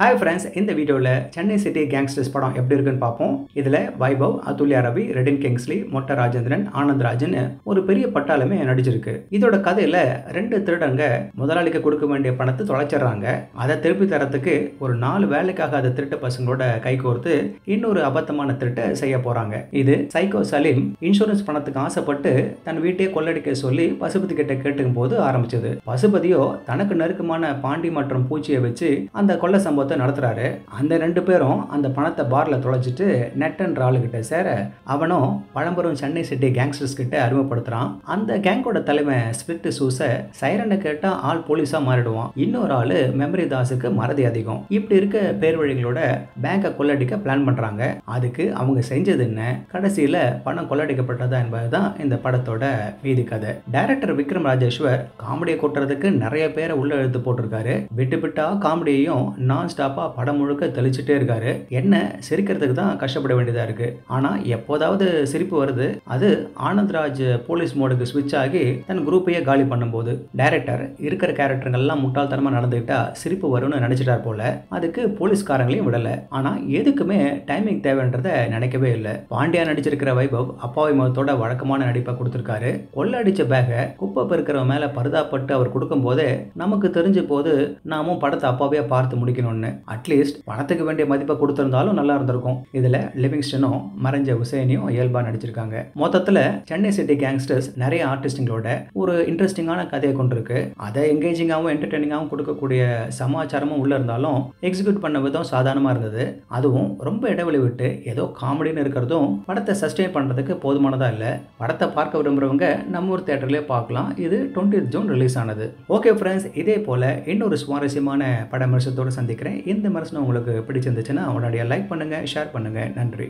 Hi friends, இந்த வீடியோவில் Chennai city gangsters படம் எப்படி இருக்குன்னு பார்ப்போம். இதில் வைபவ், அதுல்யா ரவி, ரெடின் கிங்ஸ்லி, மொட்ட ராஜேந்திரன், ஆனந்த் ராஜன் ஒரு பெரிய பட்டாளமே நடிச்சிருக்கு. இதோட கதையில் 2 திருடங்க முதலாளிக்கு கொடுக்க வேண்டிய பணத்தை தொலைச்சிடுறாங்க. அதை திருப்பி தரத்துக்கு ஒரு 4 வேலைக்காக அதை திருட்டு பசங்களோட கைகோர்த்து இன்னொரு அபத்தமான திருட்டை செய்ய போறாங்க. இது சைக்கோ சலீம் இன்சூரன்ஸ் பணத்துக்கு ஆசைப்பட்டு தன் வீட்டையே கொள்ளடிக்க சொல்லி பசுபதி கிட்ட கேட்டுக்கும் போது ஆரம்பிச்சது. பசுபதியோ தனக்கு நெருக்கமான பாண்டி மற்றும் பூச்சியை வச்சு அந்த கொள்ள சம்பவத்தை நடத்துறாரு. அந்த 2 பேரும் அந்த பணத்தை பார்ல தொலைச்சிட்டு நெட்ன்ற ஆளுகிட்ட சேர அவனும் பழம்பெரும் சென்னை சிட்டி கேங்ஸ்டர்ஸ் கிட்ட அறிமுகப்படுத்துறான். அந்த கேங்கோட தலைமை ஸ்பிரிட் சூஸ சைரனை கேட்டா ஆள் போலீஸா மாறிடுவான். இன்னொரு ஆளு மெமரி தாஸுக்கு மறதி அதிகம். இப்படி இருக்க பேர் வழிகளோட பேங்கை கொள்ளடிக்க பிளான் பண்றாங்க. அதுக்கு அவங்க செஞ்சது என்ன, கடைசியில பணம் கொள்ளடிக்கப்பட்டதா என்பதுதான் இந்த படத்தோட மீதி கதை. டைரக்டர் விக்ரம் ராஜேஸ்வர் காமெடியை கொட்டுறதுக்கு நிறைய பேரை உள்ள எழுத்து போட்டிருக்காரு. விட்டு விட்டா காமெடியையும் நான் ஸ்டாப்பா படம் முழுக்க தெளிச்சுட்டே இருக்காரு. என்ன சிரிக்கிறதுக்கு தான் கஷ்டப்பட வேண்டியதா இருக்கு. ஆனா எப்போதாவது சிரிப்பு வருது. அது ஆனந்த்ராஜ் போலீஸ் மோடுக்கு ஸ்விட்ச் ஆகி தன் குரூப்பையே காலி பண்ணும்போது. டைரக்டர் இருக்கிற கேரக்டர்கள் எல்லாம் முட்டாள்தனமா நடந்துகிட்டா சிரிப்பு வரும்னு நினைச்சிட்டார் போல. அதுக்கு போலீஸ்காரங்களையும் விடல. ஆனா எதுக்குமே டைமிங் தேவைன்றத நினைக்கவே இல்லை. பாண்டியா நடிச்சிருக்கிற வைபவ் அப்பாவி முகத்தோட வழக்கமான நடிப்பை கொடுத்திருக்காரு. கொள்ள அடிச்ச பேக குப்பை பெருக்கிறவன் மேல பரிதாப்பட்டு அவர் கொடுக்கும் போதே நமக்கு தெரிஞ்ச போது நாமும் படத்தை அப்பாவே பார்த்து முடிக்கணும்னு. அட்லீஸ்ட் பணத்துக்கு வேண்டிய மதிப்பை கொடுத்திருந்தாலும் நல்லா இருந்திருக்கும். இதுல லிவிங்ஸ்டனும் மறைஞ்ச உசேனியும் இயல்பா நடிச்சிருக்காங்க. மொத்தத்துல சென்னை சிட்டி கேங்ஸ்டர்ஸ் நிறைய ஆர்டிஸ்டுங்களோட ஒரு இன்ட்ரெஸ்டிங்கான கதையை கொண்டிருக்கு. அதை என்கேஜிங்காகவும் என்டர்டெய்னிங்காகவும் கொடுக்கக்கூடிய சமாச்சாரமும் உள்ள இருந்தாலும் எக்ஸிக்யூட் பண்ண விதம் சாதாரணமா இருந்தது. அதுவும் ரொம்ப இடைவெளி விட்டு ஏதோ காமெடின்னு இருக்கிறதும் படத்தை சஸ்டெயின் பண்றதுக்கு போதுமானதா இல்ல. படத்தை பார்க்க விரும்புறவங்க நம்ம ஊர் தியேட்டர்லயே பார்க்கலாம். இது 20th ஜூன் ரிலீஸ் ஆனது. ஓகே ஃப்ரெண்ட்ஸ், இதே போல இன்னொரு சுவாரஸ்யமான பட விமர்சனத்தோடு சந்திக்கிறேன். இந்த விமர்சனம் உங்களுக்கு பிடிச்சிருந்துச்சுன்னா உடனடியாக லைக் பண்ணுங்க, ஷேர் பண்ணுங்க. நன்றி.